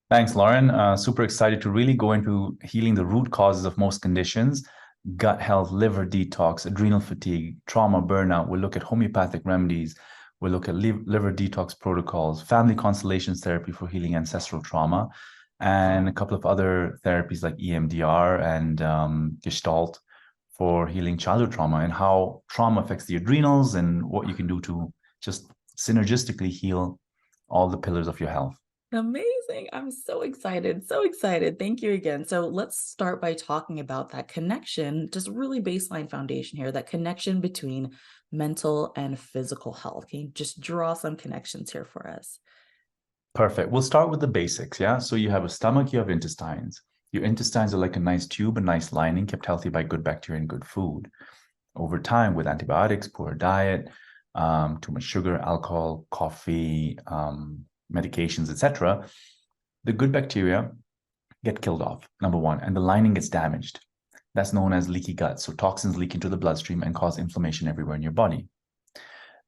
Thanks, Lauren. Super excited to really go into healing the root causes of most conditions: gut health, liver detox, adrenal fatigue, trauma, burnout. We'll look at homeopathic remedies. We'll look at liver detox protocols, family constellations therapy for healing ancestral trauma, and a couple of other therapies like EMDR and Gestalt for healing childhood trauma, and how trauma affects the adrenals and what you can do to just synergistically heal all the pillars of your health. Amazing. I'm so excited. So excited. Thank you again. So let's start by talking about that connection, just really baseline foundation here, that connection between mental and physical health. Can you just draw some connections here for us? Perfect. We'll start with the basics. Yeah. So you have a stomach, you have intestines. Your intestines are like a nice tube, a nice lining, kept healthy by good bacteria and good food. Over time, with antibiotics, poor diet, too much sugar, alcohol, coffee, medications, etc., the good bacteria get killed off, number one, and the lining gets damaged. That's known as leaky gut. So toxins leak into the bloodstream and cause inflammation everywhere in your body.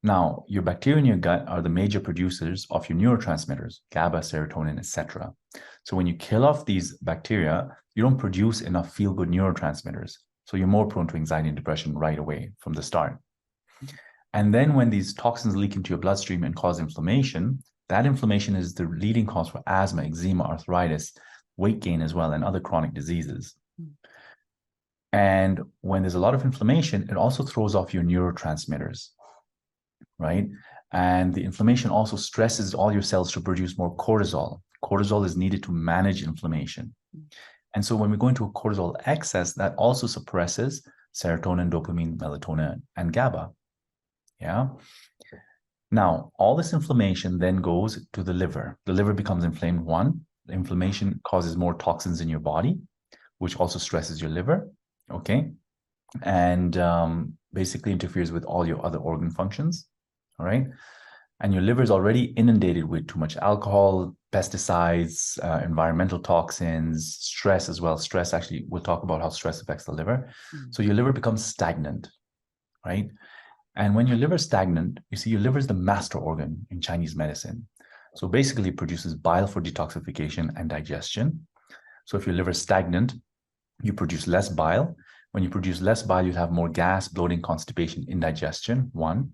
Now, your bacteria in your gut are the major producers of your neurotransmitters, GABA, serotonin, etc. So when you kill off these bacteria, you don't produce enough feel-good neurotransmitters. So you're more prone to anxiety and depression right away from the start. And then when these toxins leak into your bloodstream and cause inflammation, that inflammation is the leading cause for asthma, eczema, arthritis, weight gain as well, and other chronic diseases. And when there's a lot of inflammation, it also throws off your neurotransmitters, right? And the inflammation also stresses all your cells to produce more cortisol. Cortisol is needed to manage inflammation. And so when we go into a cortisol excess, that also suppresses serotonin, dopamine, melatonin, and GABA. Yeah. Now, all this inflammation then goes to the liver. The liver becomes inflamed. One, the inflammation causes more toxins in your body, which also stresses your liver. Okay. And basically interferes with all your other organ functions. All right. And your liver is already inundated with too much alcohol, pesticides, environmental toxins, stress as well. Stress, actually, we'll talk about how stress affects the liver. So your liver becomes stagnant, right? And when your liver is stagnant, you see your liver is the master organ in Chinese medicine. So basically it produces bile for detoxification and digestion. So if your liver is stagnant, you produce less bile. When you produce less bile, you'll have more gas, bloating, constipation, indigestion, one.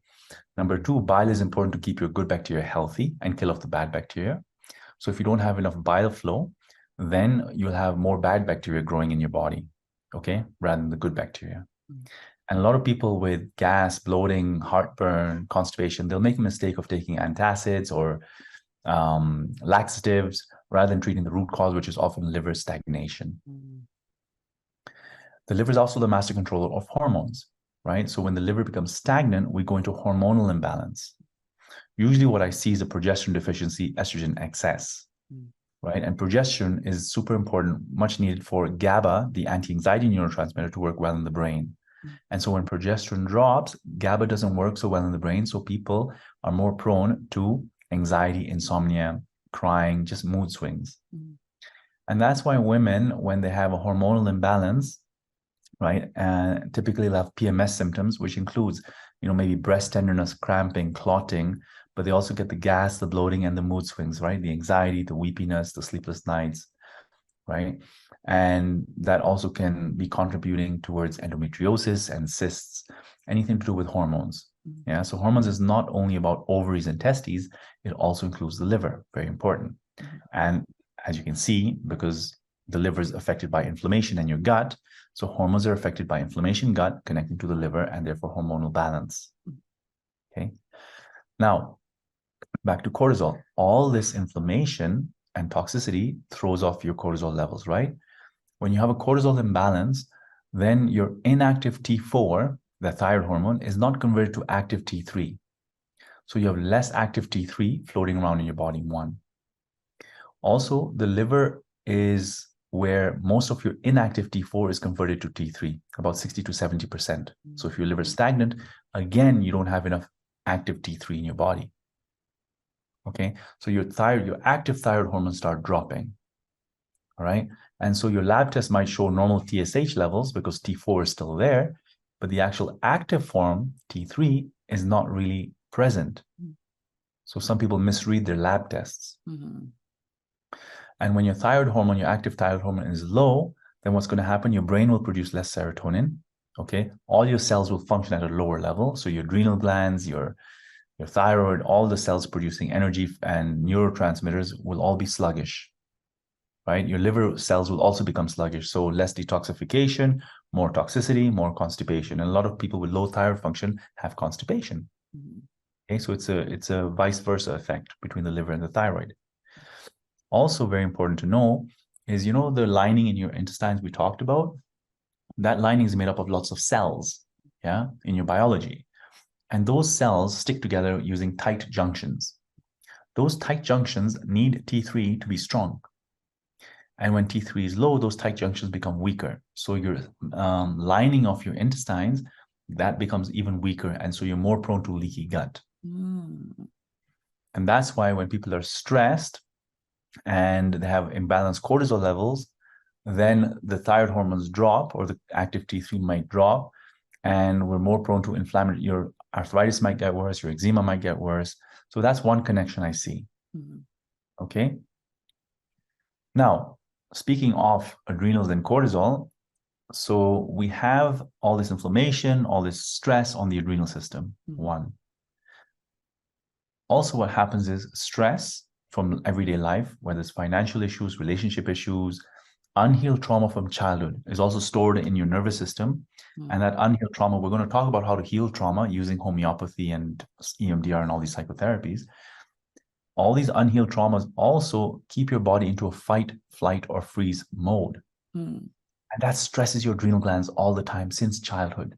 Number two, bile is important to keep your good bacteria healthy and kill off the bad bacteria. So if you don't have enough bile flow, then you'll have more bad bacteria growing in your body, okay, rather than the good bacteria. And a lot of people with gas, bloating, heartburn, constipation, they'll make a mistake of taking antacids or laxatives rather than treating the root cause, which is often liver stagnation. The liver is also the master controller of hormones, right? So when the liver becomes stagnant, we go into hormonal imbalance. Usually what I see is a progesterone deficiency, estrogen excess, right? And progesterone is super important, much needed for GABA, the anti-anxiety neurotransmitter, to work well in the brain. And so when progesterone drops, GABA doesn't work so well in the brain. So people are more prone to anxiety, insomnia, crying, just mood swings. And that's why women, when they have a hormonal imbalance, right, typically they'll have PMS symptoms, which includes, maybe breast tenderness, cramping, clotting, but they also get the gas, the bloating, and the mood swings, right? The anxiety, the weepiness, the sleepless nights, right? And that also can be contributing towards endometriosis and cysts, anything to do with hormones. Yeah. So hormones is not only about ovaries and testes, it also includes the liver, very important. And as you can see, because the liver is affected by inflammation in your gut, so hormones are affected by inflammation, gut connecting to the liver, and therefore hormonal balance. Okay. Now, back to cortisol. All this inflammation and toxicity throws off your cortisol levels, right? When you have a cortisol imbalance, then your inactive T4, the thyroid hormone, is not converted to active T3. So you have less active T3 floating around in your body, one. Also, the liver is where most of your inactive T4 is converted to T3, about 60 to 70%. So if your liver is stagnant, again, you don't have enough active T3 in your body. Okay, so your active thyroid hormones start dropping. All right. And so your lab test might show normal TSH levels because T4 is still there, but the actual active form, T3, is not really present. So some people misread their lab tests. Mm-hmm. And when your thyroid hormone, your active thyroid hormone is low, then what's going to happen? Your brain will produce less serotonin. Okay. All your cells will function at a lower level. So your adrenal glands, your thyroid, all the cells producing energy and neurotransmitters will all be sluggish, right? Your liver cells will also become sluggish. So less detoxification, more toxicity, more constipation. And a lot of people with low thyroid function have constipation. Mm-hmm. Okay. So it's a vice versa effect between the liver and the thyroid. Also very important to know is, the lining in your intestines we talked about, that lining is made up of lots of cells, yeah, in your biology. And those cells stick together using tight junctions. Those tight junctions need T3 to be strong. And when T3 is low, those tight junctions become weaker. So your lining of your intestines, that becomes even weaker. And so you're more prone to leaky gut. Mm. And that's why when people are stressed and they have imbalanced cortisol levels, then the thyroid hormones drop, or the active T3 might drop, and we're more prone to inflammatory. Your arthritis might get worse, your eczema might get worse. So that's one connection I see. Mm-hmm. Okay. Now, speaking of adrenals and cortisol, so we have all this inflammation, all this stress on the adrenal system. Mm-hmm. One. Also, what happens is stress from everyday life, whether it's financial issues, relationship issues, unhealed trauma from childhood is also stored in your nervous system. Mm-hmm. And that unhealed trauma, we're going to talk about how to heal trauma using homeopathy and EMDR and all these psychotherapies. All these unhealed traumas also keep your body into a fight, flight, or freeze mode. Mm-hmm. And that stresses your adrenal glands all the time since childhood.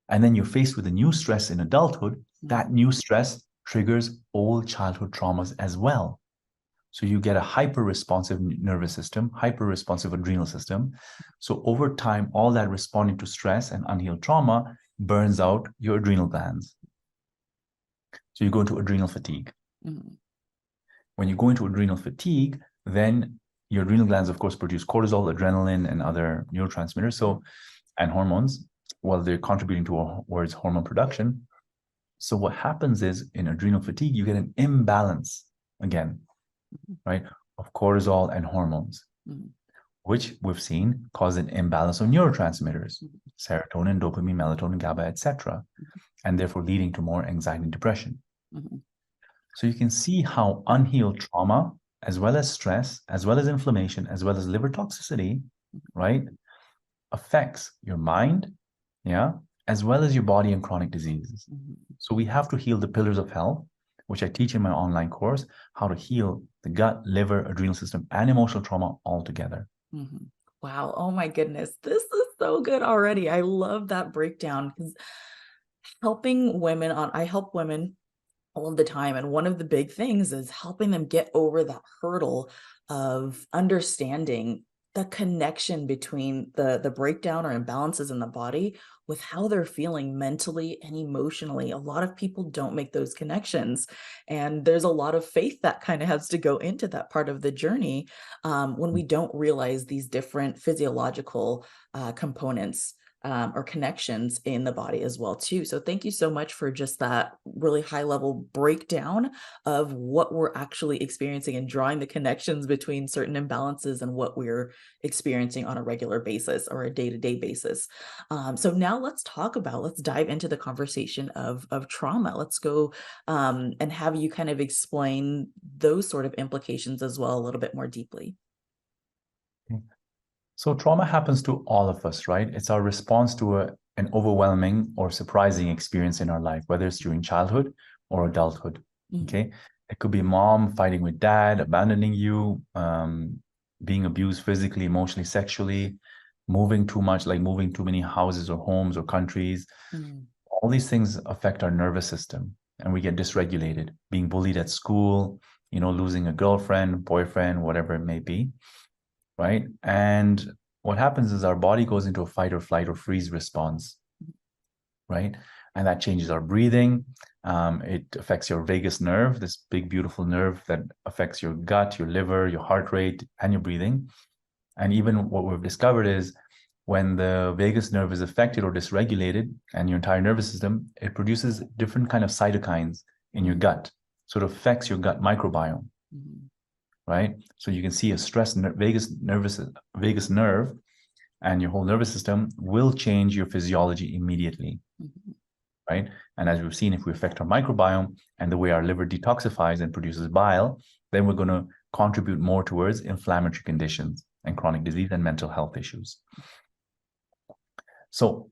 And then you're faced with a new stress in adulthood. Mm-hmm. That new stress triggers old childhood traumas as well. So you get a hyper-responsive nervous system, hyper-responsive adrenal system. So over time, all that responding to stress and unhealed trauma burns out your adrenal glands. So you go into adrenal fatigue. Mm-hmm. When you go into adrenal fatigue, then your adrenal glands, of course, produce cortisol, adrenaline, and other neurotransmitters, and hormones, while they're contributing towards hormone production. So what happens is in adrenal fatigue, you get an imbalance again, right, of cortisol and hormones, which we've seen cause an imbalance of neurotransmitters, serotonin, dopamine, melatonin, GABA, etc., and therefore leading to more anxiety and depression. So you can see how unhealed trauma, as well as stress, as well as inflammation, as well as liver toxicity, right, affects your mind, yeah, as well as your body and chronic diseases. So we have to heal the pillars of health, which I teach in my online course, how to heal the gut, liver, adrenal system, and emotional trauma all together. Wow. Oh my goodness. This is so good already. I love that breakdown, because I help women all of the time. And one of the big things is helping them get over that hurdle of understanding the connection between the breakdown or imbalances in the body with how they're feeling mentally and emotionally. A lot of people don't make those connections. And there's a lot of faith that kind of has to go into that part of the journey when we don't realize these different physiological components or connections in the body as well too. So thank you so much for just that really high level breakdown of what we're actually experiencing and drawing the connections between certain imbalances and what we're experiencing on a regular basis or a day-to-day basis. So now let's dive into the conversation of trauma. Let's go and have you kind of explain those sort of implications as well a little bit more deeply. So trauma happens to all of us, right? It's our response to an overwhelming or surprising experience in our life, whether it's during childhood or adulthood, okay? It could be mom fighting with dad, abandoning you, being abused physically, emotionally, sexually, moving too much, like moving too many houses or homes or countries. All these things affect our nervous system and we get dysregulated, being bullied at school, losing a girlfriend, boyfriend, whatever it may be. Right. And what happens is our body goes into a fight or flight or freeze response. Right. And that changes our breathing. It affects your vagus nerve, this big, beautiful nerve that affects your gut, your liver, your heart rate, and your breathing. And even what we've discovered is when the vagus nerve is affected or dysregulated and your entire nervous system, it produces different kind of cytokines in your gut. So it affects your gut microbiome, right? So you can see a stressed vagus nerve, and your whole nervous system will change your physiology immediately, right? And as we've seen, if we affect our microbiome and the way our liver detoxifies and produces bile, then we're going to contribute more towards inflammatory conditions and chronic disease and mental health issues. So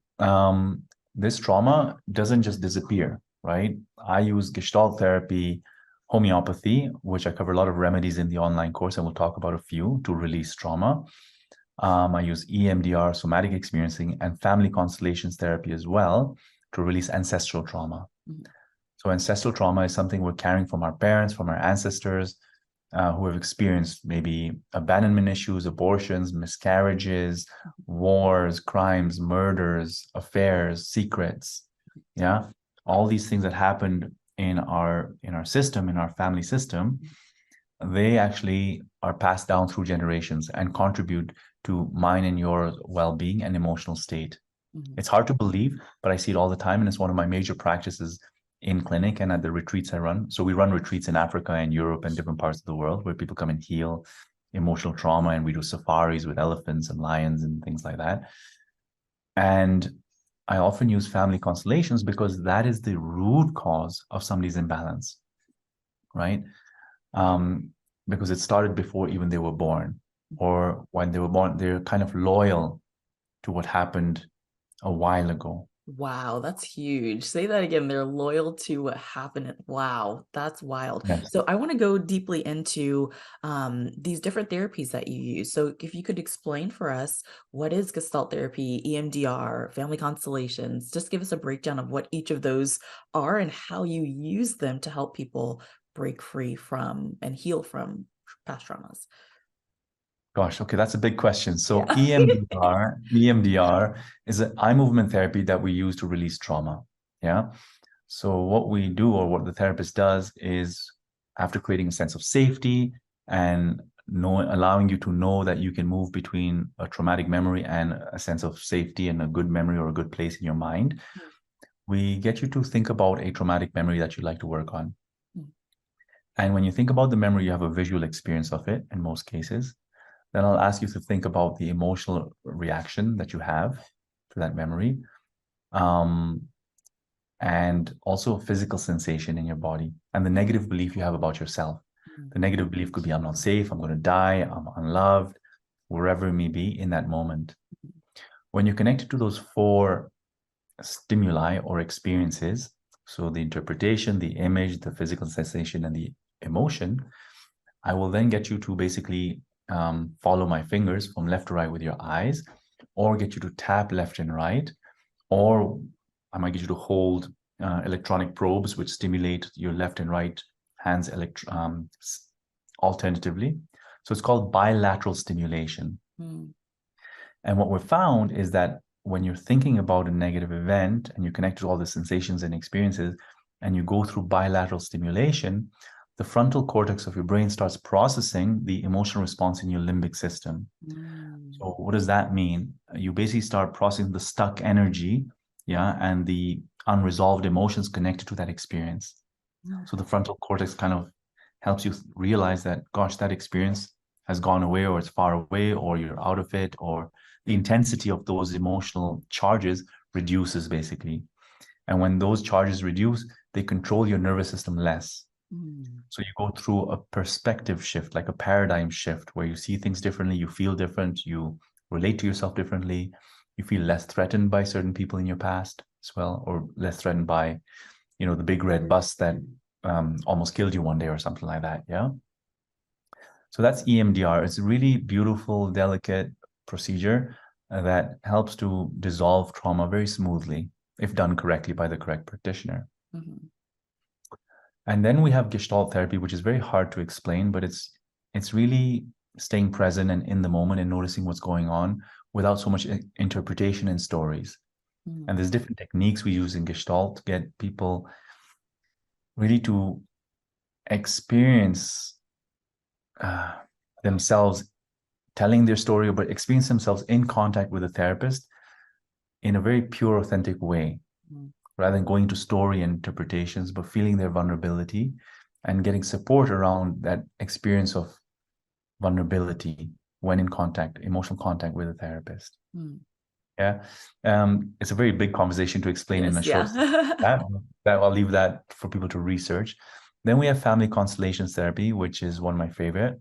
this trauma doesn't just disappear, right? I use Gestalt therapy, homeopathy, which I cover a lot of remedies in the online course, and we'll talk about a few to release trauma. I use EMDR, somatic experiencing, and family constellations therapy as well to release ancestral trauma. So ancestral trauma is something we're carrying from our parents, from our ancestors, who have experienced maybe abandonment issues, abortions, miscarriages, wars, crimes, murders, affairs, secrets. Yeah, all these things that happened in our system, in our family system, they actually are passed down through generations and contribute to mine and your well-being and emotional state. It's hard to believe, but I see it all the time, and it's one of my major practices in clinic and at the retreats I run. So we run retreats in Africa and Europe and different parts of the world where people come and heal emotional trauma, and we do safaris with elephants and lions and things like that. And I often use family constellations because that is the root cause of somebody's imbalance, right? Because it started before even they were born, or when they were born, they're kind of loyal to what happened a while ago. Wow, that's huge. Say that again. They're loyal to what happened. Wow, that's wild. Yes. So I want to go deeply into these different therapies that you use. So if you could explain for us, what is Gestalt therapy, EMDR, family constellations, just give us a breakdown of what each of those are and how you use them to help people break free from and heal from past traumas. Gosh, okay, that's a big question. So Yeah. EMDR is an eye movement therapy that we use to release trauma. Yeah. So what we do, or what the therapist does, is after creating a sense of safety and allowing you to know that you can move between a traumatic memory and a sense of safety and a good memory or a good place in your mind, we get you to think about a traumatic memory that you'd like to work on. And when you think about the memory, you have a visual experience of it in most cases. Then I'll ask you to think about the emotional reaction that you have to that memory, and also a physical sensation in your body, and the negative belief you have about yourself. The negative belief could be, I'm not safe, I'm going to die, I'm unloved, wherever it may be in that moment. When you're connected to those four stimuli or experiences, so the interpretation, the image, the physical sensation, and the emotion, I will then get you to basically follow my fingers from left to right with your eyes, or get you to tap left and right, or I might get you to hold electronic probes which stimulate your left and right hands alternatively. So it's called bilateral stimulation. And what we've found is that when you're thinking about a negative event and you connect to all the sensations and experiences, and you go through bilateral stimulation, the frontal cortex of your brain starts processing the emotional response in your limbic system. So what does that mean? You basically start processing the stuck energy, and the unresolved emotions connected to that experience. So the frontal cortex kind of helps you realize that, gosh, that experience has gone away, or it's far away, or you're out of it, or the intensity of those emotional charges reduces basically. And when those charges reduce, they control your nervous system less. So you go through a perspective shift, like a paradigm shift, where you see things differently, you feel different, you relate to yourself differently, you feel less threatened by certain people in your past as well, or less threatened by, the big red bus that almost killed you one day or something like that. Yeah. So that's EMDR. It's a really beautiful, delicate procedure that helps to dissolve trauma very smoothly if done correctly by the correct practitioner. And then we have Gestalt therapy, which is very hard to explain, but it's really staying present and in the moment and noticing what's going on without so much interpretation and stories. And there's different techniques we use in Gestalt to get people really to experience themselves telling their story, but experience themselves in contact with a therapist in a very pure, authentic way, rather than going to story interpretations, but feeling their vulnerability and getting support around that experience of vulnerability when in contact, emotional contact with a therapist. Yeah. It's a very big conversation to explain in a short that I'll leave that for people to research. Then we have family constellations therapy, which is one of my favorite.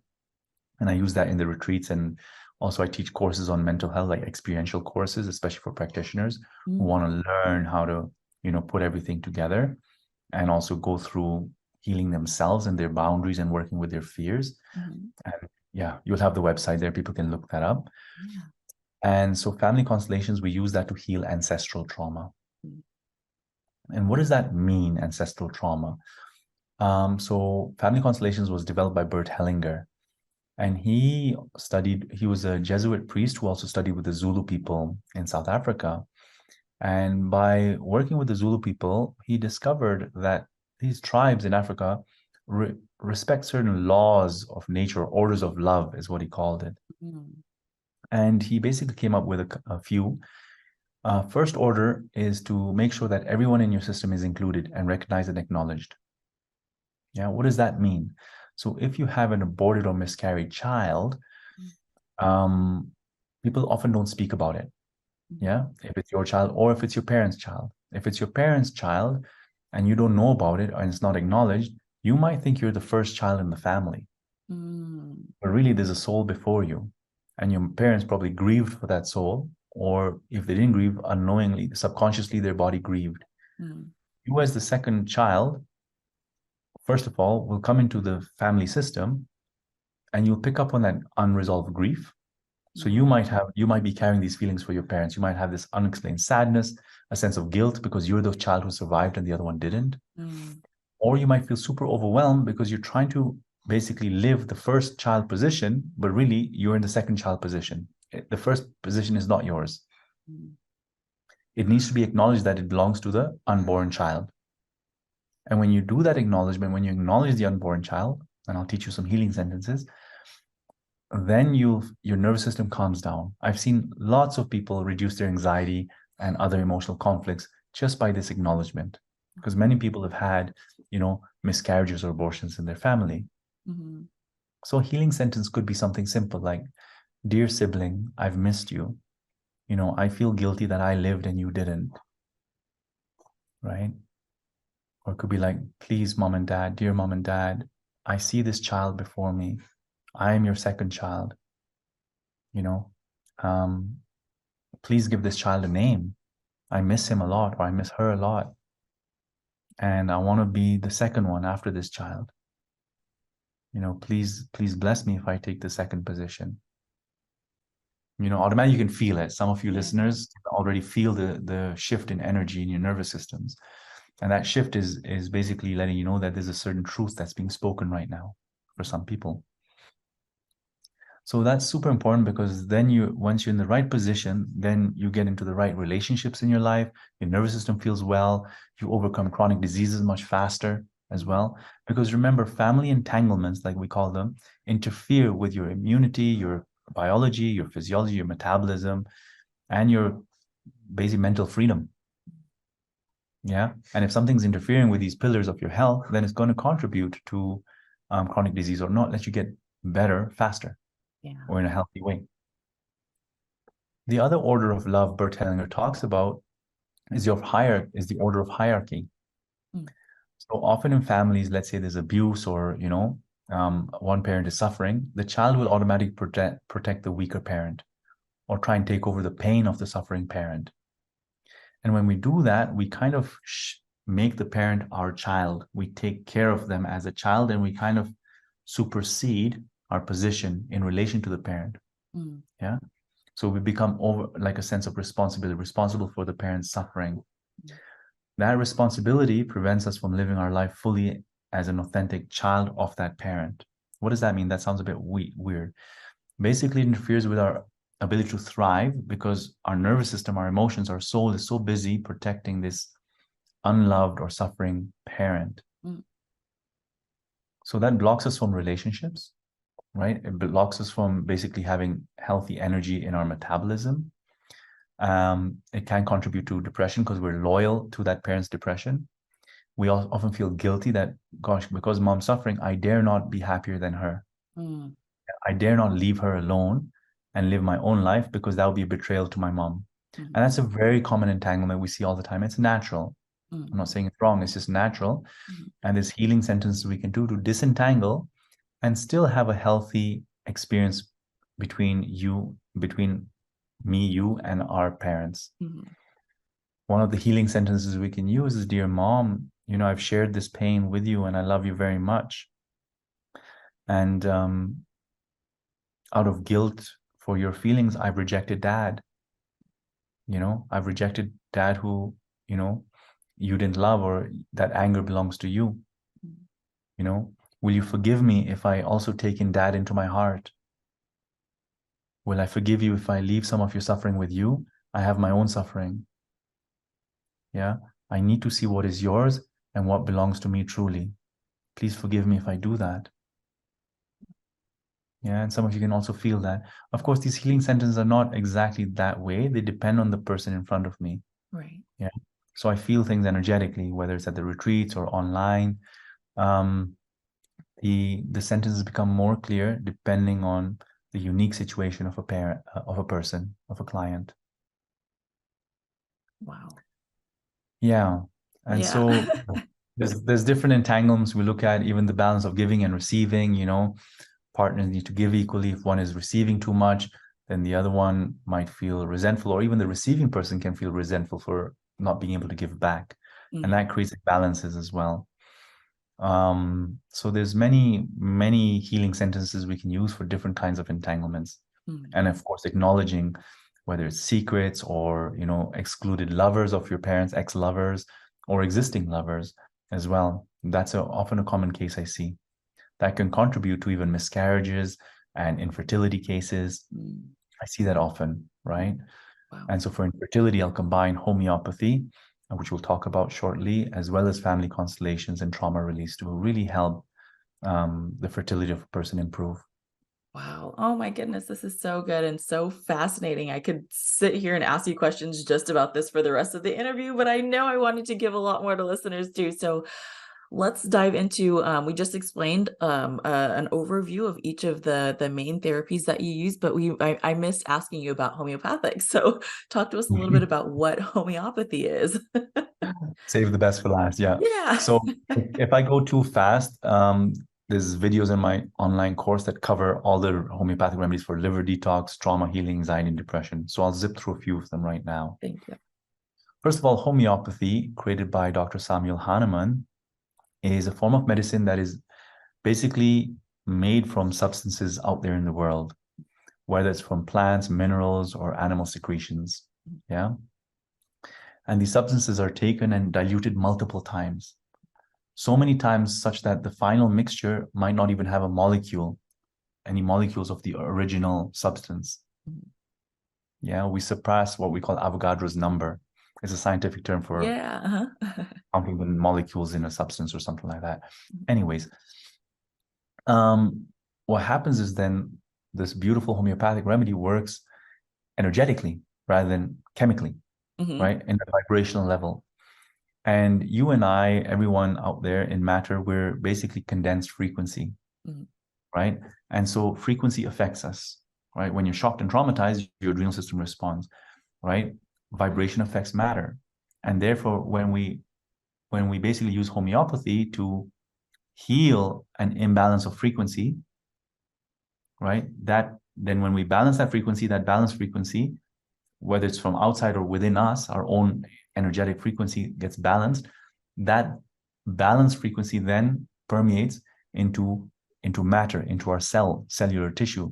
And I use that in the retreats. And also I teach courses on mental health, like experiential courses, especially for practitioners who want to learn how to, put everything together and also go through healing themselves and their boundaries and working with their fears. And yeah, you'll have the website there. People can look that up. And so family constellations, we use that to heal ancestral trauma. And what does that mean, ancestral trauma? So family constellations was developed by Bert Hellinger. And he was a Jesuit priest who also studied with the Zulu people in South Africa. And by working with the Zulu people, he discovered that these tribes in Africa respect certain laws of nature, orders of love is what he called it. And he basically came up with a few. First order is to make sure that everyone in your system is included and recognized and acknowledged. Yeah, what does that mean? So if you have an aborted or miscarried child, people often don't speak about it. Yeah, if it's your child or if it's your parents' child. If it's your parents' child and you don't know about it and it's not acknowledged, you might think you're the first child in the family. But really, there's a soul before you. And your parents probably grieved for that soul. Or if they didn't grieve, unknowingly, subconsciously, their body grieved. You as the second child, first of all, will come into the family system and you'll pick up on that unresolved grief. So you might be carrying these feelings for your parents. You might have this unexplained sadness, a sense of guilt because you're the child who survived and the other one didn't. Or you might feel super overwhelmed because you're trying to basically live the first child position, but really you're in the second child position. The first position is not yours. It needs to be acknowledged that it belongs to the unborn child. And when you do that acknowledgement, when you acknowledge the unborn child, and I'll teach you some healing sentences, then your nervous system calms down. I've seen lots of people reduce their anxiety and other emotional conflicts just by this acknowledgement, because many people have had, miscarriages or abortions in their family. So a healing sentence could be something simple like, "Dear sibling, I've missed you. I feel guilty that I lived and you didn't." Right? Or it could be like, "Please, mom and dad, dear mom and dad, I see this child before me. I am your second child. Please give this child a name. I miss him a lot, or I miss her a lot. And I want to be the second one after this child. Please bless me if I take the second position." Automatically you can feel it. Some of you listeners already feel the shift in energy in your nervous systems. And that shift is basically letting you know that there's a certain truth that's being spoken right now for some people. So that's super important because then once you're in the right position, then you get into the right relationships in your life. Your nervous system feels well. You overcome chronic diseases much faster as well. Because remember, family entanglements, like we call them, interfere with your immunity, your biology, your physiology, your metabolism, and your basic mental freedom. Yeah. And if something's interfering with these pillars of your health, then it's going to contribute to chronic disease or not let you get better faster. Or in a healthy way. The other order of love Bert Hellinger talks about is the order of hierarchy. So often in families, let's say there's abuse or, one parent is suffering, the child will automatically protect the weaker parent or try and take over the pain of the suffering parent. And when we do that, we kind of make the parent our child. We take care of them as a child and we kind of supersede our position in relation to the parent. Yeah. So we become like a sense of responsible for the parent's suffering. That responsibility prevents us from living our life fully as an authentic child of that parent. What does that mean? That sounds a bit weird. Basically, it interferes with our ability to thrive because our nervous system, our emotions, our soul is so busy protecting this unloved or suffering parent. So that blocks us from relationships. Right? It blocks us from basically having healthy energy in our metabolism. It can contribute to depression because we're loyal to that parent's depression. We often feel guilty that, gosh, because mom's suffering, I dare not be happier than her. Mm. I dare not leave her alone and live my own life because that would be a betrayal to my mom. Mm. And that's a very common entanglement we see all the time. It's natural. Mm. I'm not saying it's wrong, it's just natural. Mm. And there's healing sentences we can do to disentangle and still have a healthy experience between me, you, and our parents. Mm. One of the healing sentences we can use is, dear mom, I've shared this pain with you and I love you very much. And out of guilt for your feelings, I've rejected dad. I've rejected dad who, you didn't love, or that anger belongs to you. Will you forgive me if I also take in dad into my heart? Will I forgive you if I leave some of your suffering with you? I have my own suffering. Yeah. I need to see what is yours and what belongs to me truly. Please forgive me if I do that. Yeah. And some of you can also feel that. Of course, these healing sentences are not exactly that way. They depend on the person in front of me. Right. Yeah. So I feel things energetically, whether it's at the retreats or online. The sentences become more clear depending on the unique situation of a parent, of a person, of a client. Wow. Yeah. And Yeah. so there's different entanglements we look at, even the balance of giving and receiving. Partners need to give equally. If one is receiving too much, then the other one might feel resentful, or even the receiving person can feel resentful for not being able to give back. Mm. And that creates imbalances as well. So there's many healing sentences we can use for different kinds of entanglements. Mm. And of course, acknowledging whether it's secrets or, excluded lovers of your parents, ex-lovers, or existing lovers as well. That's often a common case I see. That can contribute to even miscarriages and infertility cases. Mm. I see that often, right? Wow. And so for infertility, I'll combine homeopathy, which we'll talk about shortly, as well as family constellations and trauma release to really help the fertility of a person improve. Wow. Oh my goodness. This is so good and so fascinating. I could sit here and ask you questions just about this for the rest of the interview, but I know I wanted to give a lot more to listeners too. So let's dive into, we just explained an overview of each of the main therapies that you use, but I missed asking you about homeopathic. So talk to us a little bit about what homeopathy is. Save the best for last. Yeah. Yeah. So if I go too fast, there's videos in my online course that cover all the homeopathic remedies for liver detox, trauma healing, anxiety, and depression. So I'll zip through a few of them right now. Thank you. First of all, homeopathy, created by Dr. Samuel Hahnemann, is a form of medicine that is basically made from substances out there in the world, whether it's from plants, minerals, or animal secretions. Yeah. And these substances are taken and diluted multiple times. So many times such that the final mixture might not even have any molecules of the original substance. Yeah, we surpass what we call Avogadro's number. It's a scientific term for counting the molecules in a substance or something like that. Anyways, what happens is then this beautiful homeopathic remedy works energetically rather than chemically, right? In a vibrational level. And you and I, everyone out there in matter, we're basically condensed frequency, right? And so frequency affects us, right? When you're shocked and traumatized, your adrenal system responds, right? Vibration affects matter. And therefore, when we basically use homeopathy to heal an imbalance of frequency, right? Then when we balance that balanced frequency, whether it's from outside or within us, our own energetic frequency gets balanced. That balanced frequency then permeates into matter, into our cellular tissue,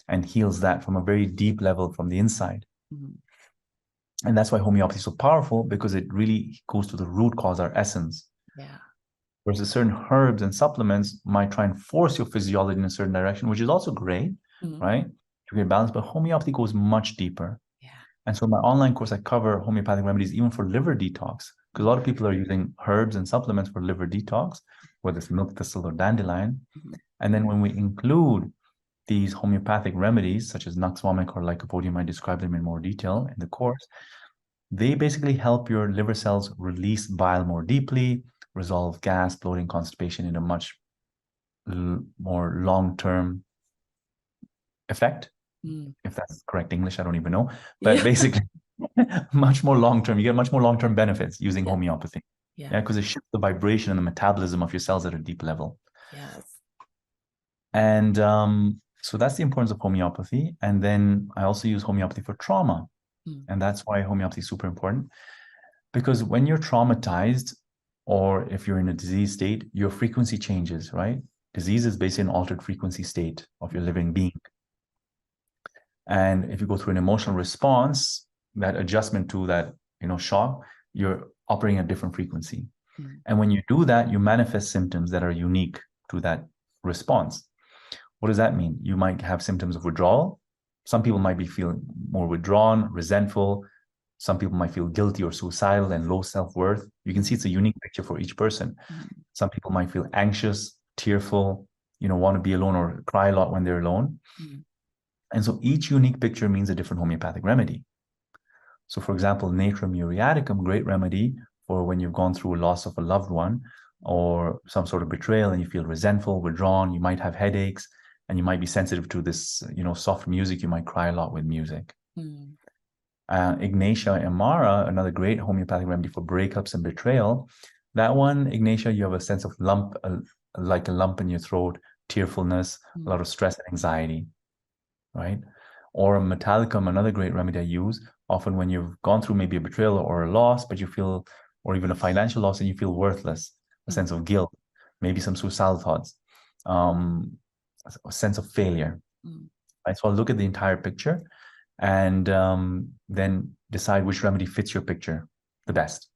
and heals that from a very deep level from the inside. And that's why homeopathy is so powerful, because it really goes to the root cause, our essence. Yeah. Whereas certain herbs and supplements might try and force your physiology in a certain direction, which is also great, right? To get balance, but homeopathy goes much deeper. Yeah. And so in my online course, I cover homeopathic remedies even for liver detox, because a lot of people are using herbs and supplements for liver detox, whether it's milk thistle or dandelion. And then when we include these homeopathic remedies, such as Nux vomic or lycopodium, I describe them in more detail in the course. They basically help your liver cells release bile more deeply, resolve gas, bloating, constipation in a much more long-term effect. If that's correct English, I don't even know. But basically, much more long-term. You get much more long-term benefits using homeopathy. Yeah, because it shifts the vibration and the metabolism of your cells at a deep level. Yes. And so that's the importance of homeopathy. And then I also use homeopathy for trauma. And that's why homeopathy is super important. Because when you're traumatized, or if you're in a disease state, your frequency changes, right? Disease is basically an altered frequency state of your living being. And if you go through an emotional response, that adjustment to that, shock, you're operating at a different frequency. And when you do that, you manifest symptoms that are unique to that response. What does that mean? You might have symptoms of withdrawal. Some people might be feeling more withdrawn, resentful. Some people might feel guilty or suicidal and low self-worth. You can see it's a unique picture for each person. Some people might feel anxious, tearful, want to be alone or cry a lot when they're alone. And so each unique picture means a different homeopathic remedy. So for example, Natrum muriaticum, great remedy for when you've gone through a loss of a loved one or some sort of betrayal and you feel resentful, withdrawn, you might have headaches, and you might be sensitive to this, soft music. You might cry a lot with music. Ignatia amara, another great homeopathic remedy for breakups and betrayal. That one, Ignatia, you have a sense of lump, like a lump in your throat, tearfulness, a lot of stress and anxiety, right? Or Metallicum, another great remedy I use, often when you've gone through maybe a betrayal or a loss, but you feel, or even a financial loss, and you feel worthless, a sense of guilt, maybe some suicidal thoughts, a sense of failure. Right? So I'll look at the entire picture and then decide which remedy fits your picture the best.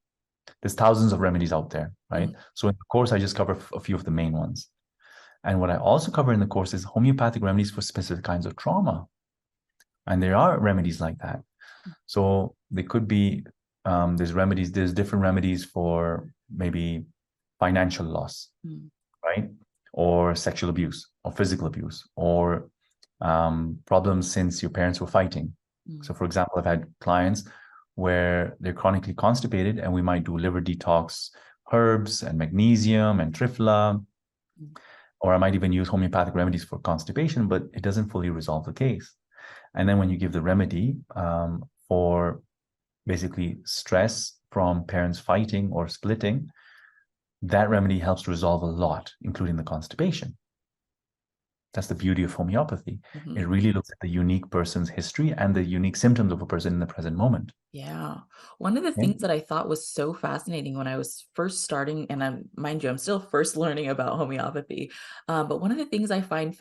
There's thousands of remedies out there, right? So in the course, I just cover a few of the main ones. And what I also cover in the course is homeopathic remedies for specific kinds of trauma. And there are remedies like that. So they could be, there's different remedies for maybe financial loss, right? Or sexual abuse or physical abuse or problems since your parents were fighting. So for example, I've had clients where they're chronically constipated and we might do liver detox, herbs and magnesium and triphala, or I might even use homeopathic remedies for constipation, but it doesn't fully resolve the case. And then when you give the remedy for basically stress from parents fighting or splitting, that remedy helps to resolve a lot, including the constipation. That's the beauty of homeopathy. It really looks at the unique person's history and the unique symptoms of a person in the present moment. Yeah. One of the things that I thought was so fascinating when I was first starting, and mind you, I'm still first learning about homeopathy, but one of the things I find,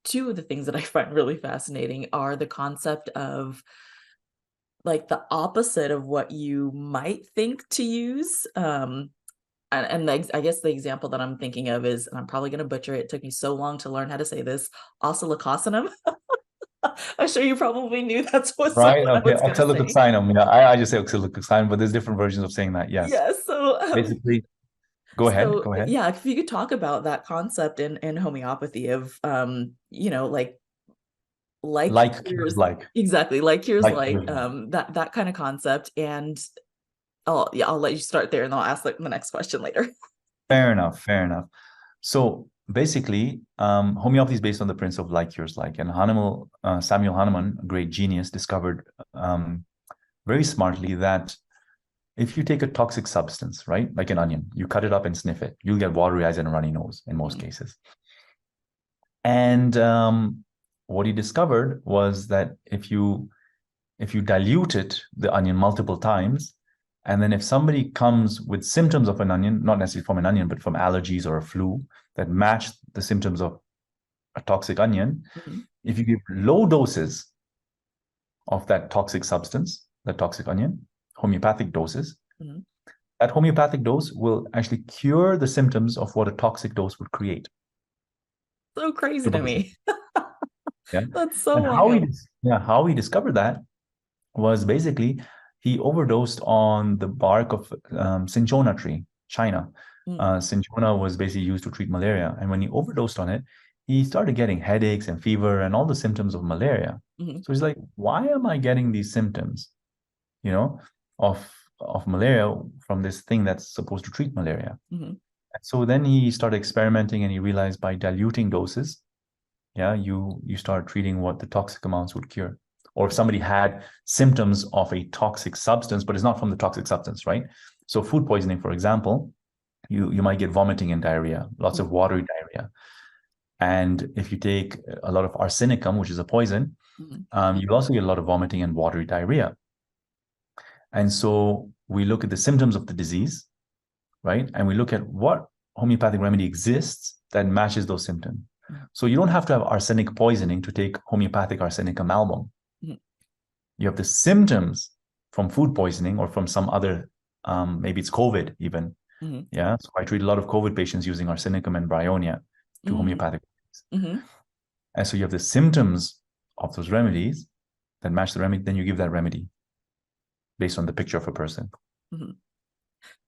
two of the things that I find really fascinating are the concept of like the opposite of what you might think to use. I guess the example that I'm thinking of is, and I'm probably going to butcher it. It took me so long to learn how to say this, oscillocossinum. I'm sure you probably knew that's what right. I Okay. was going to say. Oxalococcinum. Yeah, I just say oxalococcinum, but there's different versions of saying that. Yes. Yeah. So basically, go ahead. Yeah, if you could talk about that concept in homeopathy of cures like. Exactly, like cures like that kind of concept. And I'll let you start there and I'll ask the next question later. Fair enough. So basically, homeopathy is based on the principle of like cures like. And Samuel Hahnemann, a great genius, discovered very smartly that if you take a toxic substance, right, like an onion, you cut it up and sniff it, you'll get watery eyes and a runny nose in most cases. And what he discovered was that if you diluted the onion multiple times, and then if somebody comes with symptoms of an onion, not necessarily from an onion, but from allergies or a flu that match the symptoms of a toxic onion, if you give low doses of that toxic substance, that toxic onion, homeopathic doses, that homeopathic dose will actually cure the symptoms of what a toxic dose would create. So crazy to me. Yeah. That's so wild. How he discovered that was basically he overdosed on the bark of cinchona tree, China. Cinchona was basically used to treat malaria. And when he overdosed on it, he started getting headaches and fever and all the symptoms of malaria. So he's like, why am I getting these symptoms, of malaria from this thing that's supposed to treat malaria? So then he started experimenting, and he realized by diluting doses, you start treating what the toxic amounts would cure. Or if somebody had symptoms of a toxic substance, but it's not from the toxic substance, right? So food poisoning, for example, you might get vomiting and diarrhea, lots of watery diarrhea. And if you take a lot of arsenicum, which is a poison, you also get a lot of vomiting and watery diarrhea. And so we look at the symptoms of the disease, right? And we look at what homeopathic remedy exists that matches those symptoms. So you don't have to have arsenic poisoning to take homeopathic arsenicum album. You have the symptoms from food poisoning or from some other, maybe it's COVID even. Yeah. So I treat a lot of COVID patients using arsenicum and bryonia to homeopathic. And so you have the symptoms of those remedies that match the remedy, then you give that remedy based on the picture of a person.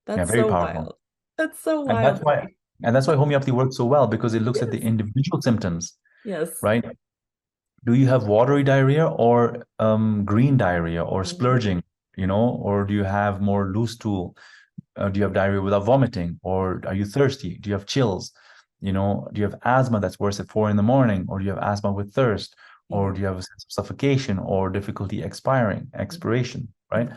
That's very so powerful. wild. That's so wild. And that's why homeopathy works so well, because it looks at the individual symptoms. Yes. Right? Do you have watery diarrhea or green diarrhea or splurging, or do you have more loose stool? Do you have diarrhea without vomiting, or are you thirsty? Do you have chills? Do you have asthma that's worse at 4 a.m, or do you have asthma with thirst, or do you have a sense of suffocation or difficulty expiration, right?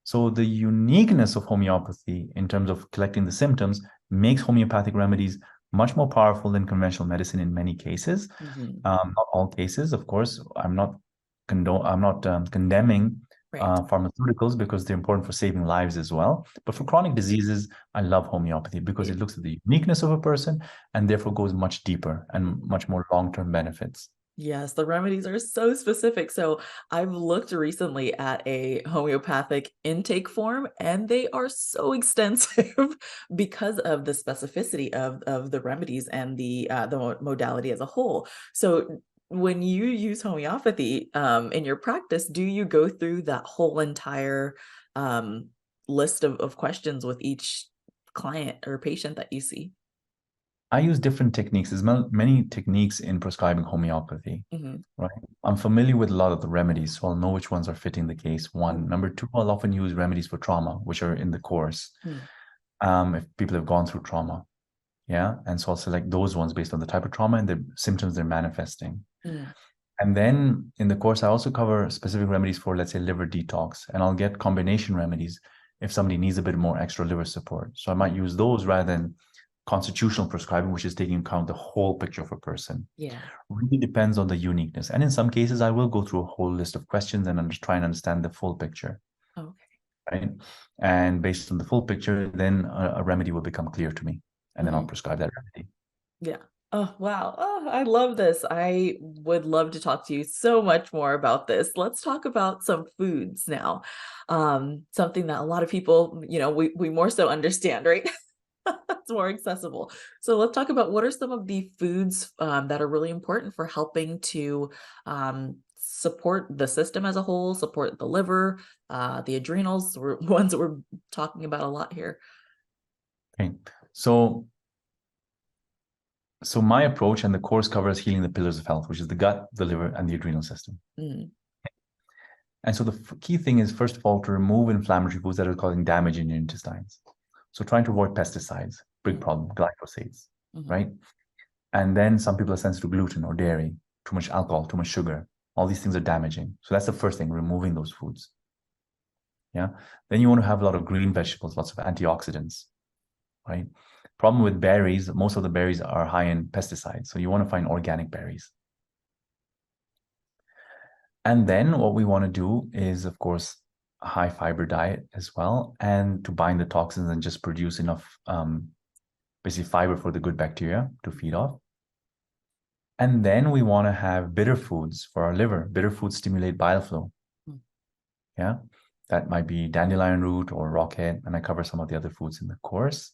So the uniqueness of homeopathy in terms of collecting the symptoms makes homeopathic remedies much more powerful than conventional medicine in many cases. Not all cases, of course. I'm not condemning pharmaceuticals, because they're important for saving lives as well. But for chronic diseases, I love homeopathy because it looks at the uniqueness of a person and therefore goes much deeper and much more long-term benefits. Yes, the remedies are so specific. So I've looked recently at a homeopathic intake form, and they are so extensive because of the specificity of the remedies and the modality as a whole. So when you use homeopathy in your practice, do you go through that whole entire list of questions with each client or patient that you see? I use different techniques. There's many techniques in prescribing homeopathy, right? I'm familiar with a lot of the remedies, so I'll know which ones are fitting the case. One. Number two, I'll often use remedies for trauma, which are in the course. If people have gone through trauma, and so I'll select those ones based on the type of trauma and the symptoms they're manifesting. And then in the course, I also cover specific remedies for, let's say, liver detox, and I'll get combination remedies if somebody needs a bit more extra liver support. So I might use those rather than constitutional prescribing, which is taking into account the whole picture of a person. Really depends on the uniqueness. And in some cases, I will go through a whole list of questions and try and understand the full picture. Right? And based on the full picture, then a remedy will become clear to me, and then I'll prescribe that remedy. Oh, wow. Oh, I love this. I would love to talk to you so much more about this. Let's talk about some foods now. Something that a lot of people, we more so understand, right? It's more accessible. So let's talk about what are some of the foods that are really important for helping to support the system as a whole, support the liver, the adrenals, ones that we're talking about a lot here. Okay. So my approach and the course covers healing the pillars of health, which is the gut, the liver, and the adrenal system. And so the key thing is, first of all, to remove inflammatory foods that are causing damage in your intestines. So trying to avoid pesticides, big problem, glyphosates, right? And then some people are sensitive to gluten or dairy, too much alcohol, too much sugar. All these things are damaging. So that's the first thing, removing those foods. Then you want to have a lot of green vegetables, lots of antioxidants, right? Problem with berries, most of the berries are high in pesticides. So you want to find organic berries. And then what we want to do is, of course, a high fiber diet as well, and to bind the toxins and just produce enough basically fiber for the good bacteria to feed off. And then we want to have bitter foods for our liver. Bitter foods stimulate bile flow. That might be dandelion root or rockhead, and I cover some of the other foods in the course.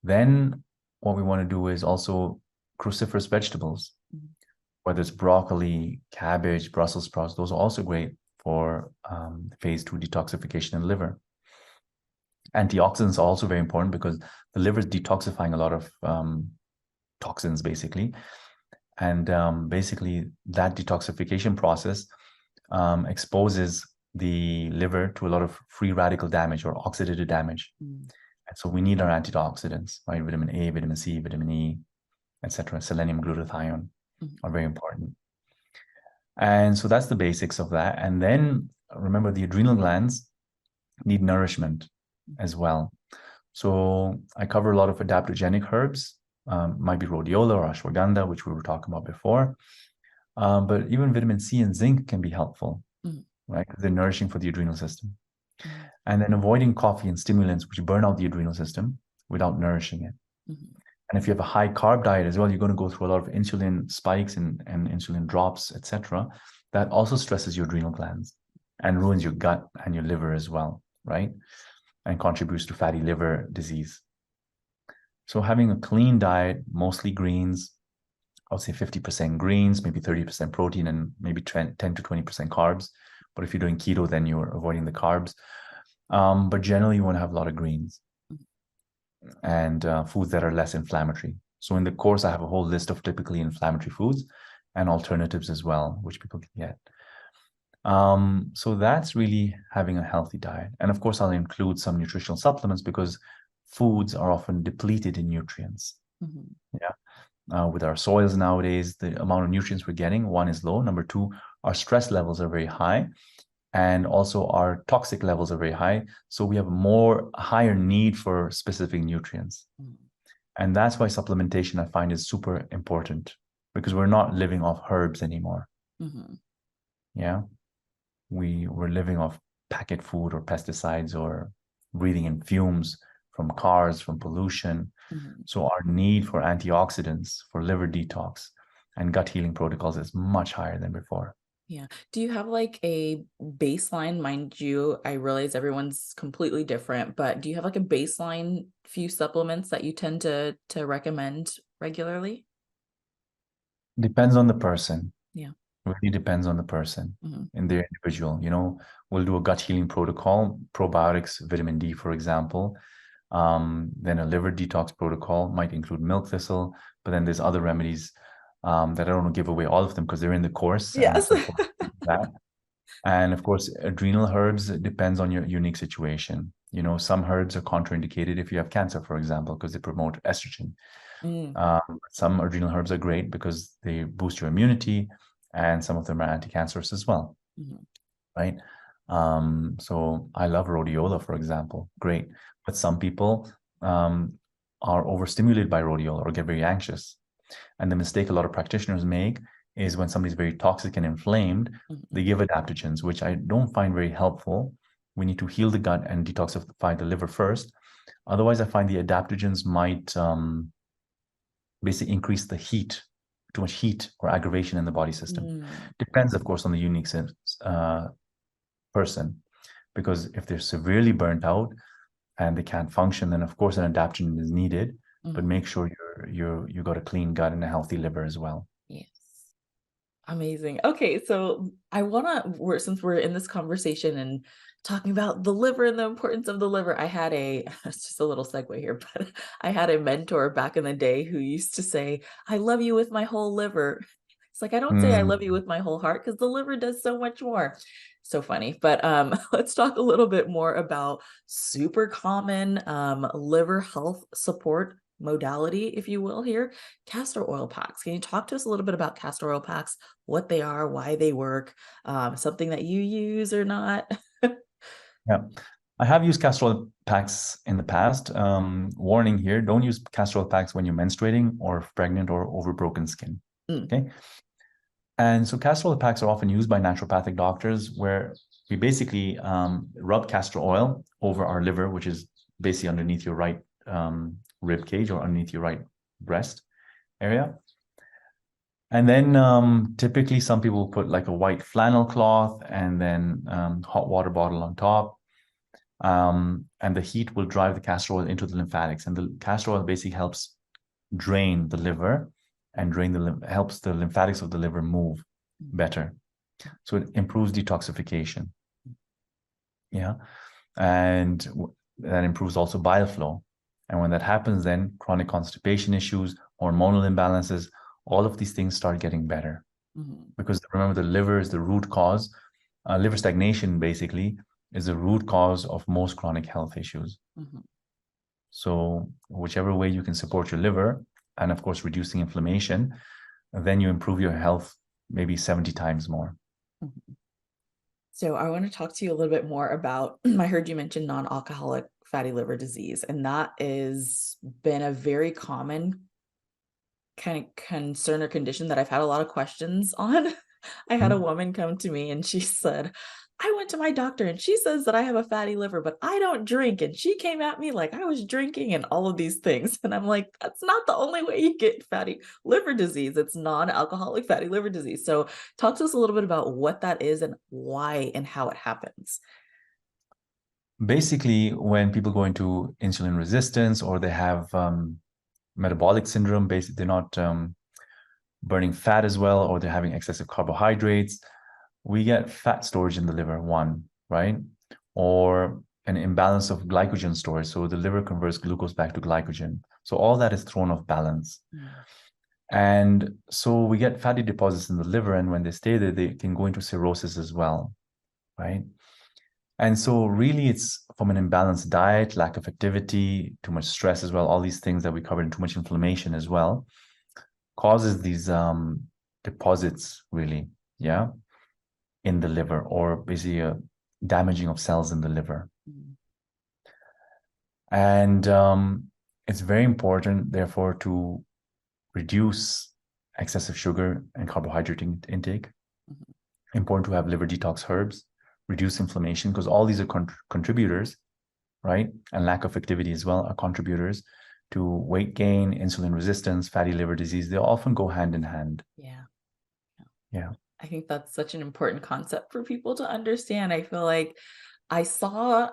Then what we want to do is also cruciferous vegetables, whether it's broccoli, cabbage, Brussels sprouts. Those are also great for phase 2 detoxification in the liver. Antioxidants are also very important because the liver is detoxifying a lot of toxins, basically. And basically that detoxification process exposes the liver to a lot of free radical damage or oxidative damage. And so we need our antioxidants, right? Vitamin A, vitamin C, vitamin E, etc. Selenium, glutathione are very important. And so that's the basics of that. And then remember, the adrenal glands need nourishment as well. So I cover a lot of adaptogenic herbs, might be rhodiola or ashwagandha, which we were talking about before. But even vitamin C and zinc can be helpful, right? Because they're nourishing for the adrenal system. And then avoiding coffee and stimulants, which burn out the adrenal system without nourishing it. And if you have a high carb diet as well, you're going to go through a lot of insulin spikes and insulin drops, etc. That also stresses your adrenal glands and ruins your gut and your liver as well, right? And contributes to fatty liver disease. So having a clean diet, mostly greens, I would say 50% greens, maybe 30% protein, and maybe 10 to 20% carbs. But if you're doing keto, then you're avoiding the carbs. But generally, you want to have a lot of greens and foods that are less inflammatory. So in the course, I have a whole list of typically inflammatory foods and alternatives as well, which people can get. So that's really having a healthy diet. And of course, I'll include some nutritional supplements because foods are often depleted in nutrients. With our soils nowadays, the amount of nutrients we're getting, one, is low. Number two, our stress levels are very high. And also our toxic levels are very high. So we have higher need for specific nutrients. And that's why supplementation, I find, is super important, because we're not living off herbs anymore. Yeah. We're living off packet food or pesticides or breathing in fumes from cars, from pollution. So our need for antioxidants, for liver detox and gut healing protocols is much higher than before. Yeah. Do you have like a baseline? Mind you, I realize everyone's completely different, but do you have like a baseline few supplements that you tend to recommend regularly? Depends on the person. Yeah. Really depends on the person and their individual. We'll do a gut healing protocol, probiotics, vitamin D, for example. Then a liver detox protocol might include milk thistle, but then there's other remedies that I don't want to give away all of them because they're in the course. Yes. And of course, adrenal herbs, it depends on your unique situation. Some herbs are contraindicated if you have cancer, for example, because they promote estrogen. Some adrenal herbs are great because they boost your immunity, and some of them are anti-cancerous as well, right? So I love rhodiola, for example, great. But some people are overstimulated by rhodiola or get very anxious. And the mistake a lot of practitioners make is when somebody's very toxic and inflamed, they give adaptogens, which I don't find very helpful. We need to heal the gut and detoxify the liver first. Otherwise, I find the adaptogens might basically increase the heat, too much heat or aggravation in the body system. Depends, of course, on the unique person, because if they're severely burnt out and they can't function, then of course an adaptogen is needed. But make sure you got a clean gut and a healthy liver as well. Yes. Amazing. Okay, so since we're in this conversation and talking about the liver and the importance of the liver, it's just a little segue here, but I had a mentor back in the day who used to say, "I love you with my whole liver." It's like, I don't say I love you with my whole heart because the liver does so much more. So funny. But let's talk a little bit more about super common liver health support modality, if you will, here, castor oil packs. Can you talk to us a little bit about castor oil packs, what they are, why they work, something that you use or not? Yeah, I have used castor oil packs in the past. Warning here, don't use castor oil packs when you're menstruating or pregnant or over broken skin. Okay. And so castor oil packs are often used by naturopathic doctors, where we basically rub castor oil over our liver, which is basically underneath your right rib cage or underneath your right breast area. And then typically some people put like a white flannel cloth and then hot water bottle on top. And the heat will drive the castor oil into the lymphatics. And the castor oil basically helps drain the liver and helps the lymphatics of the liver move better. So it improves detoxification. Yeah. And that improves also bile flow. And when that happens, then chronic constipation issues, hormonal imbalances, all of these things start getting better. Mm-hmm. Because remember, the liver is the root cause. Liver stagnation basically is the root cause of most chronic health issues. Mm-hmm. So whichever way you can support your liver, and of course reducing inflammation, then you improve your health maybe 70 times more. Mm-hmm. So I want to talk to you a little bit more about, I heard you mention non-alcoholic fatty liver disease, and that has been a very common kind of concern or condition that I've had a lot of questions on. I had a woman come to me and she said, I went to my doctor and she says that I have a fatty liver, but I don't drink. And she came at me like I was drinking and all of these things. And I'm like, that's not the only way you get fatty liver disease. It's non-alcoholic fatty liver disease. So talk to us a little bit about what that is and why and how it happens. Basically, when people go into insulin resistance or they have metabolic syndrome, basically they're not burning fat as well, or they're having excessive carbohydrates, we get fat storage in the liver, one, right? Or an imbalance of glycogen storage. So the liver converts glucose back to glycogen. So all that is thrown off balance. And so we get fatty deposits in the liver, and when they stay there, they can go into cirrhosis as well, right? And so really it's from an imbalanced diet, lack of activity, too much stress as well, all these things that we covered, and too much inflammation as well, causes these deposits really, yeah, in the liver, or basically a damaging of cells in the liver. And it's very important, therefore, to reduce excessive sugar and carbohydrate intake. Important to have liver detox herbs, reduce inflammation, because all these are contributors, right? And lack of activity as well are contributors to weight gain, insulin resistance, fatty liver disease. They often go hand in hand. Yeah. I think that's such an important concept for people to understand. I feel like I saw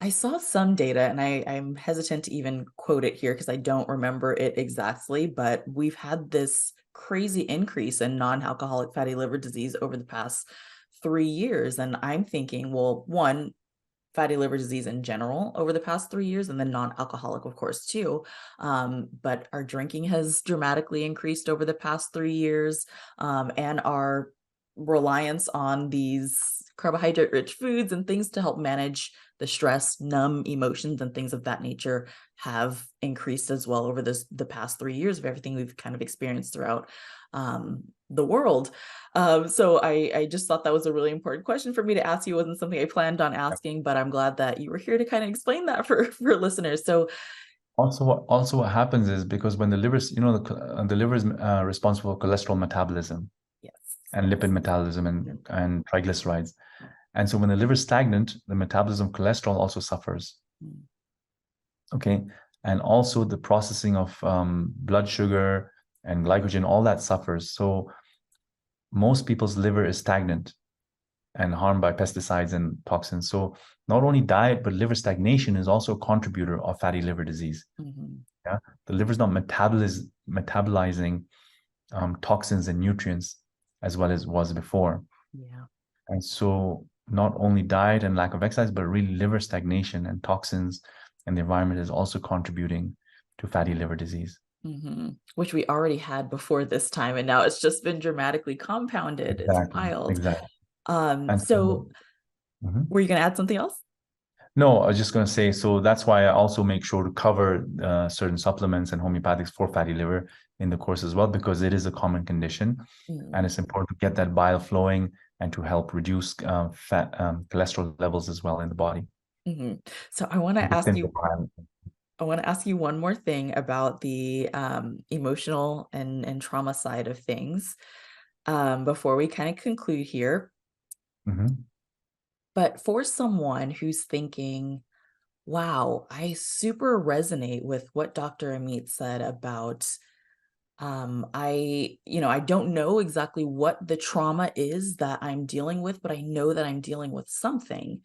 some data, and I'm hesitant to even quote it here because I don't remember it exactly, but we've had this crazy increase in non-alcoholic fatty liver disease over the past 3 years. And I'm thinking, well, one, fatty liver disease in general over the past 3 years, and then non-alcoholic, of course, too. But our drinking has dramatically increased over the past 3 years, and our reliance on these carbohydrate-rich foods and things to help manage the stress, numb emotions, and things of that nature have increased as well over the past 3 years of everything we've kind of experienced throughout the world. So I just thought that was a really important question for me to ask you. It wasn't something I planned on asking, but I'm glad that you were here to kind of explain that for listeners. So Also what happens is, because when the liver is, the liver is responsible for cholesterol metabolism, yes, and lipid metabolism and triglycerides. And so when the liver is stagnant, the metabolism of cholesterol also suffers. Okay. And also the processing of blood sugar and glycogen, all that suffers. So most people's liver is stagnant and harmed by pesticides and toxins. So not only diet, but liver stagnation is also a contributor of fatty liver disease. Yeah. The liver is not metabolizing toxins and nutrients as well as was before. And so not only diet and lack of exercise, but really liver stagnation and toxins and the environment is also contributing to fatty liver disease. Which we already had before this time, and now it's just been dramatically compounded. It's wild. Exactly. So were you going to add something else? No, I was just going to say, so that's why I also make sure to cover certain supplements and homeopathics for fatty liver in the course as well, because it is a common condition and it's important to get that bile flowing and to help reduce fat cholesterol levels as well in the body. So I want to ask you one more thing about the emotional and trauma side of things before we kind of conclude here. But for someone who's thinking, wow, I super resonate with what Dr. Ameet said about, I don't know exactly what the trauma is that I'm dealing with, but I know that I'm dealing with something.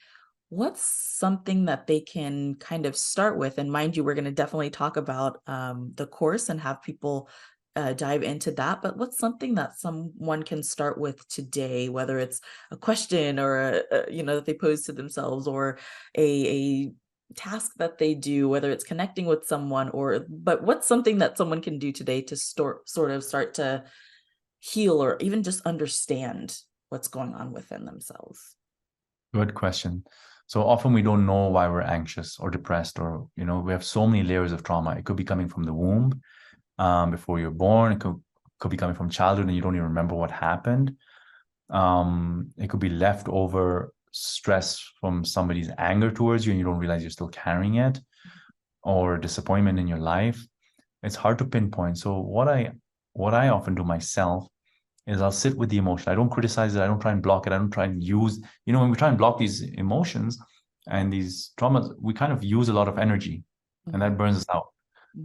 What's something that they can kind of start with? And mind you, we're going to definitely talk about the course and have people dive into that. But what's something that someone can start with today, whether it's a question or that they pose to themselves, or a task that they do, whether it's connecting with someone but what's something that someone can do today to sort of start to heal or even just understand what's going on within themselves? Good question. So often we don't know why we're anxious or depressed, or, we have so many layers of trauma. It could be coming from the womb, before you're born. It could be coming from childhood and you don't even remember what happened. It could be leftover stress from somebody's anger towards you and you don't realize you're still carrying it, or disappointment in your life. It's hard to pinpoint. So what I often do myself is I'll sit with the emotion. I don't criticize it. I don't try and block it. I don't try and use, when we try and block these emotions and these traumas, we kind of use a lot of energy and that burns us out.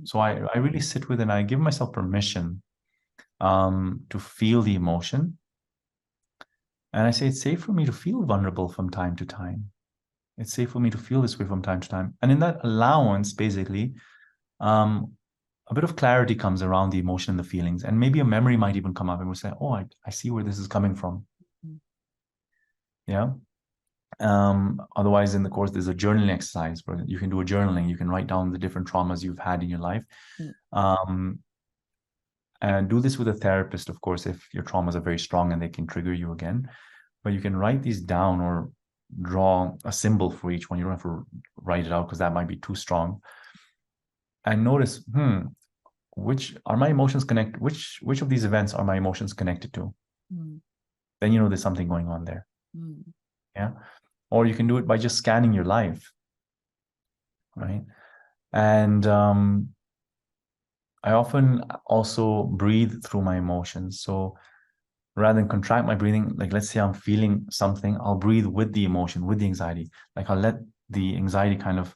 So I really sit with it and I give myself permission to feel the emotion. And I say, it's safe for me to feel vulnerable from time to time. It's safe for me to feel this way from time to time. And in that allowance, basically, a bit of clarity comes around the emotion and the feelings. And maybe a memory might even come up and we'll say, oh, I see where this is coming from. Yeah. Otherwise, in the course, there's a journaling exercise where you can do a journaling. You can write down the different traumas you've had in your life. And do this with a therapist, of course, if your traumas are very strong and they can trigger you again. But you can write these down or draw a symbol for each one. You don't have to write it out because that might be too strong. And notice, which are my emotions connected? Which of these events are my emotions connected to? Then there's something going on there. Yeah. Or you can do it by just scanning your life, right? And I often also breathe through my emotions. So rather than contract my breathing, like let's say I'm feeling something, I'll breathe with the emotion, with the anxiety. Like I'll let the anxiety kind of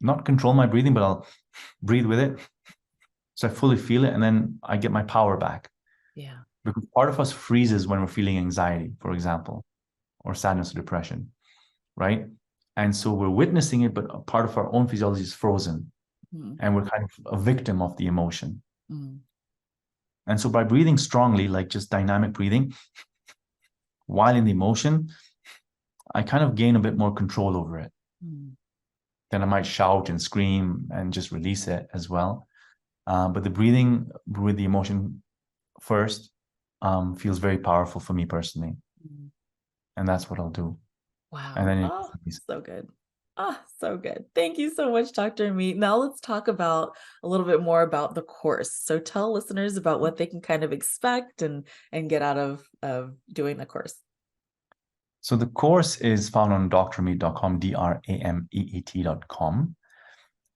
not control my breathing, but I'll breathe with it. So I fully feel it and then I get my power back. Yeah. Because part of us freezes when we're feeling anxiety, for example, or sadness or depression, right? And so we're witnessing it, but a part of our own physiology is frozen. And we're kind of a victim of the emotion. And so by breathing strongly, like just dynamic breathing, while in the emotion, I kind of gain a bit more control over it. Then I might shout and scream and just release it as well. But the breathing with the emotion first feels very powerful for me personally. And that's what I'll do. Wow. And then so good. So good. Thank you so much, Dr. Ameet. Now let's talk about a little bit more about the course. So tell listeners about what they can kind of expect and get out of doing the course. So the course is found on drameet.com,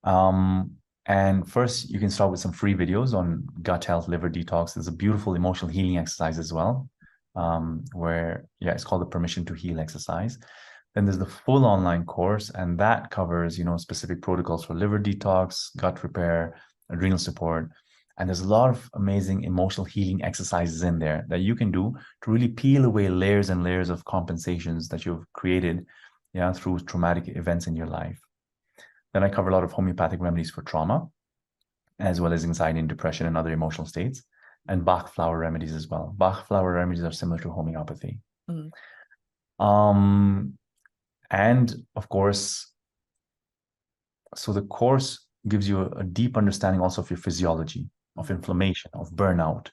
drameet.com. And first, you can start with some free videos on gut health, liver detox. There's a beautiful emotional healing exercise as well, where, it's called the Permission to Heal exercise. Then there's the full online course, and that covers, specific protocols for liver detox, gut repair, adrenal support. And there's a lot of amazing emotional healing exercises in there that you can do to really peel away layers and layers of compensations that you've created, through traumatic events in your life. Then I cover a lot of homeopathic remedies for trauma, as well as anxiety and depression and other emotional states, and Bach flower remedies as well. Bach flower remedies are similar to homeopathy. And of course, so the course gives you a deep understanding also of your physiology, of inflammation, of burnout,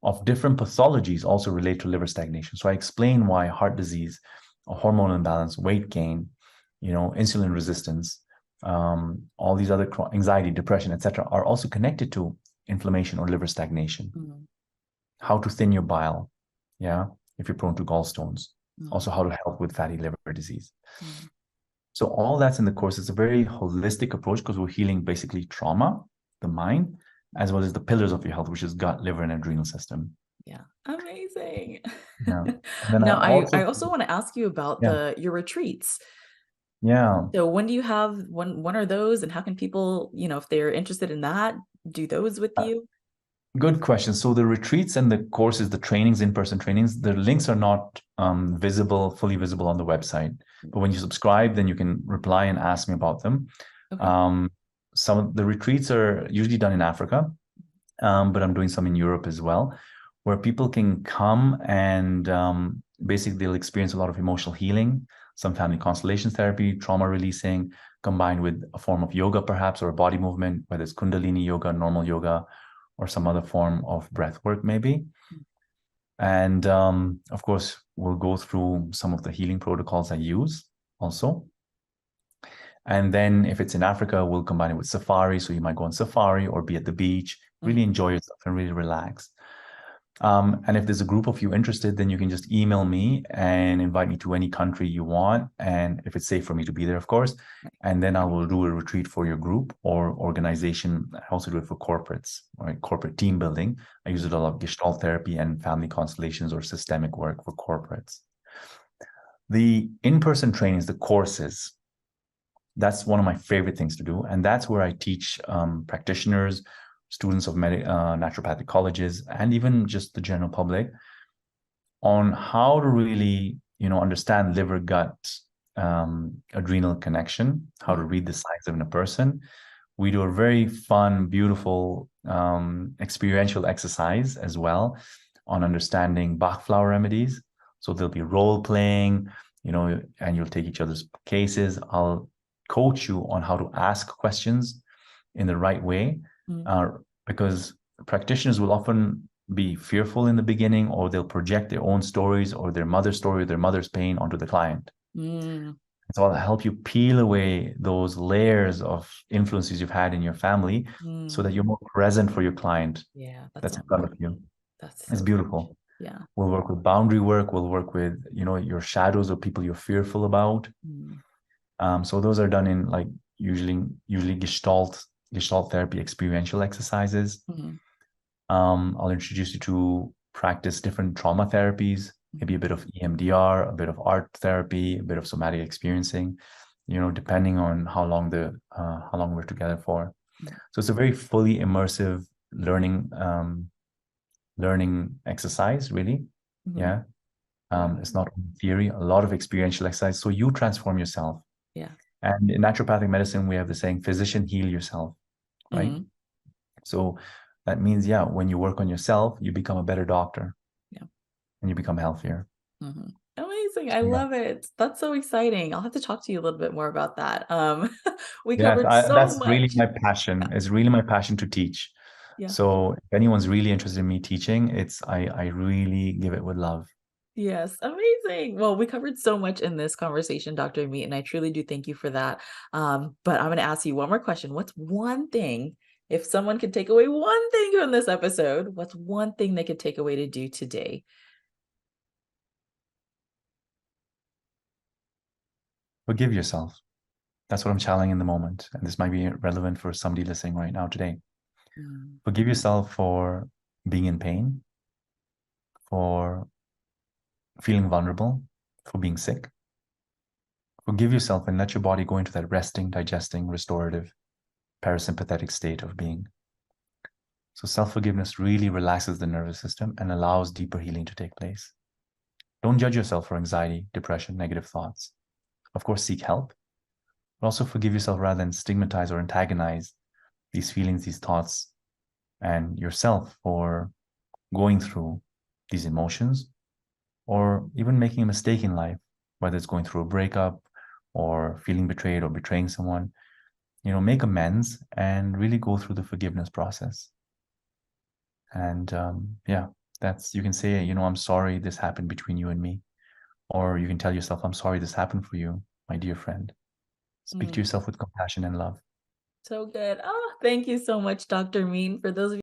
of different pathologies also relate to liver stagnation. So I explain why heart disease, a hormonal imbalance, weight gain, insulin resistance, all these other anxiety, depression, etc., are also connected to inflammation or liver stagnation. How to thin your bile, if you're prone to gallstones. Also how to help with fatty liver disease. So all that's in the course. It's a very holistic approach because we're healing basically trauma, the mind, as well as the pillars of your health, which is gut, liver, and adrenal system. Yeah. Amazing. Yeah. And then now I also want to ask you about your retreats. Yeah. So when do you have when are those, and how can people, if they're interested in that, do those with you? Good question. So the retreats and the courses, the trainings, in-person trainings, the links are not fully visible on the website. But when you subscribe, then you can reply and ask me about them. Okay. Some of the retreats are usually done in Africa, but I'm doing some in Europe as well, where people can come and basically they'll experience a lot of emotional healing. some family constellations therapy, trauma releasing, combined with a form of yoga perhaps, or a body movement, whether it's Kundalini yoga, normal yoga, or some other form of breath work maybe. And of course, we'll go through some of the healing protocols I use also. And then if it's in Africa, we'll combine it with safari. So you might go on safari or be at the beach, really enjoy yourself and really relax. And if there's a group of you interested, then you can just email me and invite me to any country you want. And if it's safe for me to be there, of course, and then I will do a retreat for your group or organization. I also do it for corporates, right? Corporate team building. I use it a lot of Gestalt therapy and family constellations or systemic work for corporates. The in-person trainings, the courses, that's one of my favorite things to do. And that's where I teach practitioners, students of naturopathic colleges, and even just the general public on how to really, understand liver, gut, adrenal connection, how to read the signs of a person. We do a very fun, beautiful, experiential exercise as well on understanding Bach flower remedies. So there'll be role playing, and you'll take each other's cases. I'll coach you on how to ask questions in the right way, because practitioners will often be fearful in the beginning, or they'll project their own stories or their mother's story or their mother's pain onto the client. So I'll help you peel away those layers of influences you've had in your family so that you're more present for your client. Yeah, that's in front of you. It's so beautiful. Yeah. We'll work with boundary work. We'll work with, your shadows or people you're fearful about. So those are done in usually Gestalt therapy experiential exercises. I'll introduce you to practice different trauma therapies, maybe a bit of EMDR, a bit of art therapy, a bit of somatic experiencing, depending on how long we're together for. So it's a very fully immersive learning exercise, really. Yeah. It's not theory, a lot of experiential exercise. So you transform yourself. Yeah. And in naturopathic medicine, we have the saying, physician, heal yourself, right? So that means, when you work on yourself, you become a better doctor. Yeah. And you become healthier. Amazing. I love it. That's so exciting. I'll have to talk to you a little bit more about that. We Yes, covered so that's much. really my passion. It's really my passion to teach. Yeah. So if anyone's really interested in me teaching, I really give it with love. Yes, amazing. Well, we covered so much in this conversation, Dr. Ameet, and I truly do thank you for that. But I'm going to ask you one more question. What's one thing, if someone could take away one thing from this episode, what's one thing they could take away to do today? Forgive yourself. That's what I'm channeling in the moment. And this might be relevant for somebody listening right now today. Forgive yourself for being in pain, for feeling vulnerable, for being sick. Forgive yourself and let your body go into that resting, digesting, restorative, parasympathetic state of being. So self-forgiveness really relaxes the nervous system and allows deeper healing to take place. Don't judge yourself for anxiety, depression, negative thoughts. Of course, seek help, but also forgive yourself rather than stigmatize or antagonize these feelings, these thoughts, and yourself for going through these emotions, or even making a mistake in life, whether it's going through a breakup or feeling betrayed or betraying someone. Make amends and really go through the forgiveness process. And you can say, I'm sorry this happened between you and me. Or you can tell yourself, I'm sorry this happened for you, my dear friend. Speak to yourself with compassion and love. So good. Oh, thank you so much, Dr. Ameet. For those of you